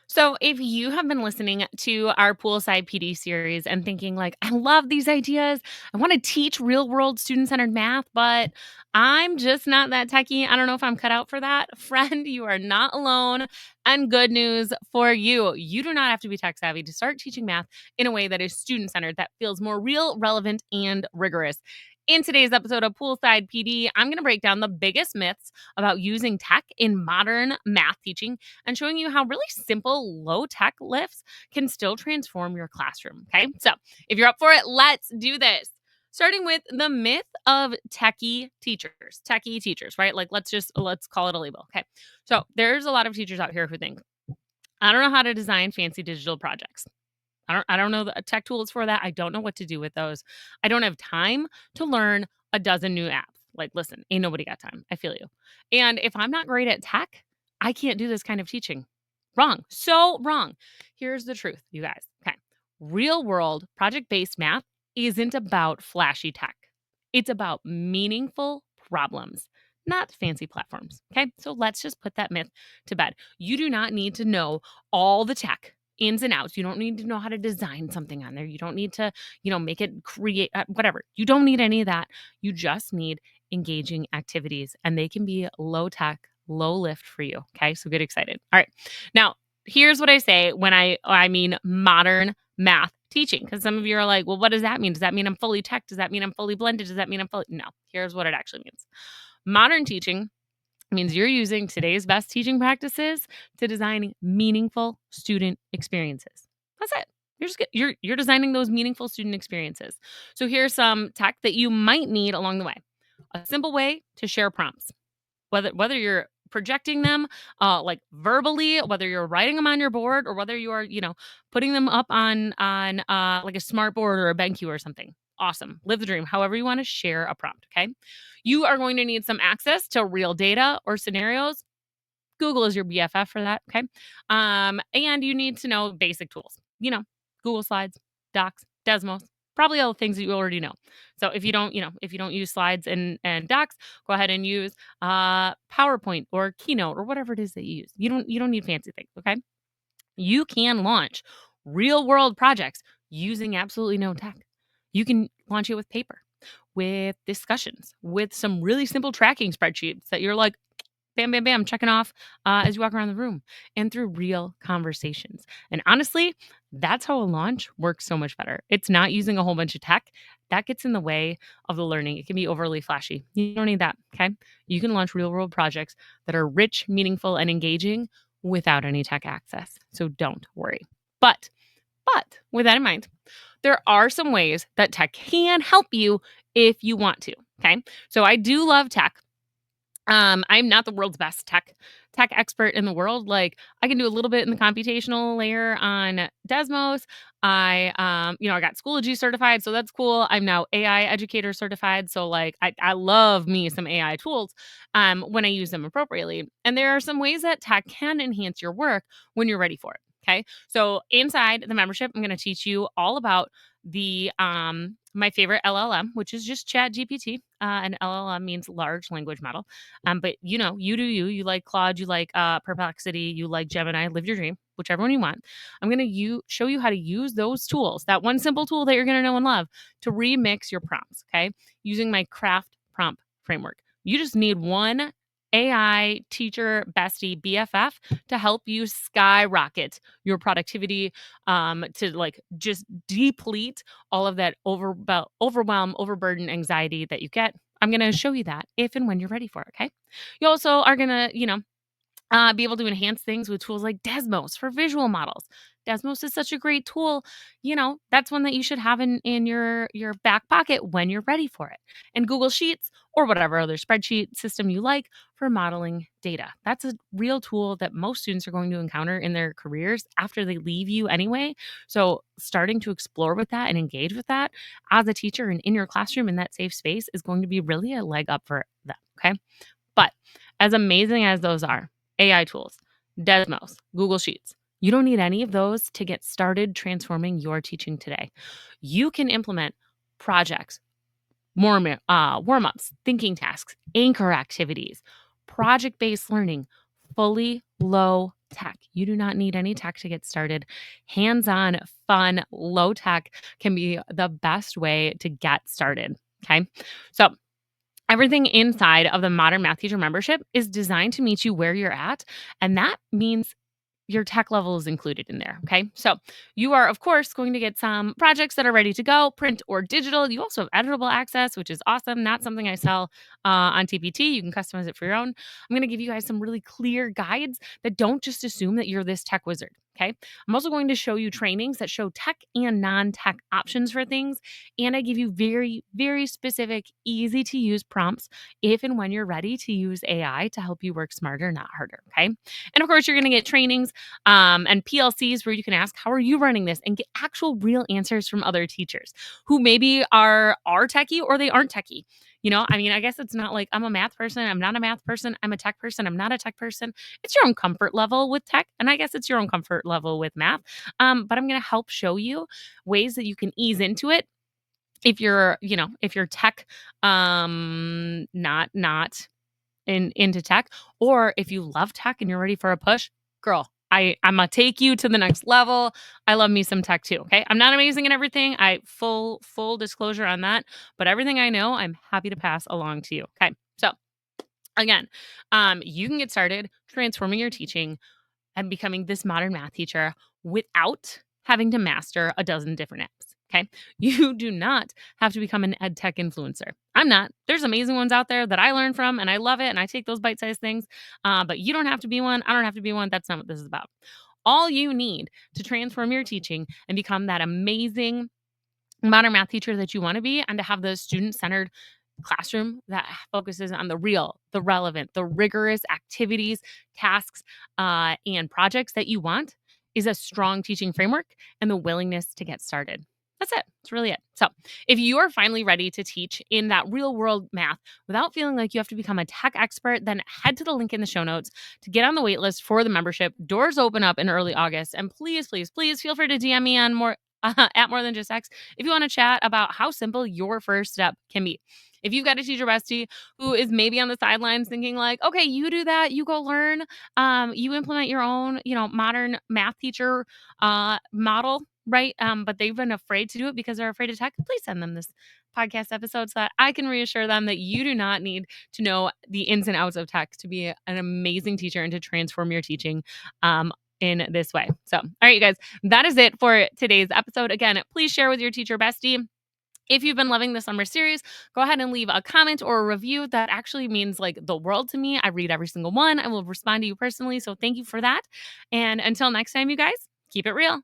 So, if you have been listening to our poolside PD series and thinking, like, I love these ideas, I want to teach real world student centered math, but I'm just not that techie. I don't know if I'm cut out for that. Friend, you are not alone. And good news for you. You do not have to be tech savvy to start teaching math in a way that is student centered, that feels more real, relevant, and rigorous. In today's episode of Poolside PD, I'm going to break down the biggest myths about using tech in modern math teaching and showing you how really simple, low tech lifts can still transform your classroom. Okay. So if you're up for it, let's do this. Starting with the myth of techie teachers, right? Like let's call it a label. Okay. So there's a lot of teachers out here who think, I don't know how to design fancy digital projects. I don't know the tech tools for that. I don't know what to do with those. I don't have time to learn a dozen new apps. Like, listen, ain't nobody got time. I feel you. And if I'm not great at tech, I can't do this kind of teaching. Wrong. So wrong. Here's the truth, you guys. Okay. Real world project based math isn't about flashy tech. It's about meaningful problems, not fancy platforms. Okay. So let's just put that myth to bed. You do not need to know all the tech ins and outs. You don't need to know how to design something on there. You don't need to, make it create whatever. You don't need any of that. You just need engaging activities, and they can be low tech, low lift for you. Okay. So get excited. All right. Now, here's what I say when I mean modern math teaching, because some of you are like, well, what does that mean? Does that mean I'm fully tech? Does that mean I'm fully blended? Does that mean I'm fully? No, here's what it actually means. Modern teaching means you're using today's best teaching practices to design meaningful student experiences. That's it. You're designing those meaningful student experiences. So here's some tech that you might need along the way. A simple way to share prompts, whether you're projecting them like verbally, whether you're writing them on your board, or whether you are putting them up on like a smart board or a BenQ or something. Awesome. Live the dream. However you want to share a prompt. Okay. You are going to need some access to real data or scenarios. Google is your BFF for that. Okay. And you need to know basic tools. Google Slides, Docs, Desmos, probably all the things that you already know. So if you don't use Slides and Docs, go ahead and use PowerPoint or Keynote or whatever it is that you use. You don't need fancy things. Okay. You can launch real world projects using absolutely no tech. You can launch it with paper, with discussions, with some really simple tracking spreadsheets that you're like, bam, bam, bam, checking off as you walk around the room, and through real conversations. And honestly, that's how a launch works so much better. It's not using a whole bunch of tech that gets in the way of the learning. It can be overly flashy. You don't need that. Okay. You can launch real world projects that are rich, meaningful, and engaging without any tech access. So don't worry. But with that in mind, there are some ways that tech can help you if you want to. Okay. So I do love tech. I'm not the world's best tech expert in the world. Like, I can do a little bit in the computational layer on Desmos. I got Schoology certified, so that's cool. I'm now AI educator certified. So like I love me some AI tools when I use them appropriately. And there are some ways that tech can enhance your work when you're ready for it. Okay. So inside the membership, I'm going to teach you all about the my favorite LLM, which is just Chat GPT. And LLM means large language model. But you do you. You like Claude, you like Perplexity, you like Gemini. Live your dream, whichever one you want. I'm gonna show you how to use those tools, that one simple tool that you're gonna know and love, to remix your prompts. Okay, using my craft prompt framework. You just need one AI teacher bestie BFF to help you skyrocket your productivity, to like just deplete all of that overwhelm, overburden, anxiety that you get. I'm going to show you that if and when you're ready for it. Okay. You also are going to, be able to enhance things with tools like Desmos for visual models. Desmos is such a great tool. That's one that you should have in your back pocket when you're ready for it. And Google Sheets or whatever other spreadsheet system you like for modeling data. That's a real tool that most students are going to encounter in their careers after they leave you anyway. So starting to explore with that and engage with that as a teacher and in your classroom in that safe space is going to be really a leg up for them. Okay. But as amazing as those are, AI tools, Desmos, Google Sheets, you don't need any of those to get started transforming your teaching today. You can implement projects, warm-ups, thinking tasks, anchor activities, project-based learning, fully low tech. You do not need any tech to get started. Hands-on, fun, low tech can be the best way to get started. Okay. So everything inside of the Modern Math Teacher membership is designed to meet you where you're at. And that means your tech level is included in there. Okay. So you are, of course, going to get some projects that are ready to go, print or digital. You also have editable access, which is awesome. Not something I sell on TPT. You can customize it for your own. I'm going to give you guys some really clear guides that don't just assume that you're this tech wizard. Okay. I'm also going to show you trainings that show tech and non tech options for things. And I give you very, very specific, easy to use prompts if and when you're ready to use AI to help you work smarter, not harder. Okay. And of course, you're going to get trainings and PLCs where you can ask, how are you running this? And get actual real answers from other teachers who maybe are techie or they aren't techie. I mean, I guess it's not like I'm a math person, I'm not a math person, I'm a tech person, I'm not a tech person. It's your own comfort level with tech. And I guess it's your own comfort level with math. But I'm going to help show you ways that you can ease into it if you're tech not into tech, or if you love tech and you're ready for a push, girl, I'm gonna take you to the next level. I love me some tech too. Okay. I'm not amazing in everything. I full disclosure on that, but everything I know, I'm happy to pass along to you. Okay. So again, you can get started transforming your teaching and becoming this modern math teacher without having to master a dozen different apps. Okay. You do not have to become an ed tech influencer. I'm not. There's amazing ones out there that I learn from and I love it and I take those bite sized things. But you don't have to be one. I don't have to be one. That's not what this is about. All you need to transform your teaching and become that amazing modern math teacher that you want to be and to have the student centered classroom that focuses on the real, the relevant, the rigorous activities, tasks, and projects that you want is a strong teaching framework and the willingness to get started. That's it. That's really it. So, if you are finally ready to teach in that real world math without feeling like you have to become a tech expert, then head to the link in the show notes to get on the wait list for the membership. Doors open up in early August. And please, please, please feel free to DM me on more at More Than Just X if you want to chat about how simple your first step can be. If you've got a teacher bestie who is maybe on the sidelines thinking like, okay, you do that, you go learn, you implement your own, modern math teacher model, right? But they've been afraid to do it because they're afraid of tech. Please send them this podcast episode so that I can reassure them that you do not need to know the ins and outs of tech to be an amazing teacher and to transform your teaching in this way. So, all right, you guys, that is it for today's episode. Again, please share with your teacher bestie. If you've been loving the summer series, go ahead and leave a comment or a review. That actually means like the world to me. I read every single one. I will respond to you personally. So thank you for that. And until next time, you guys, keep it real.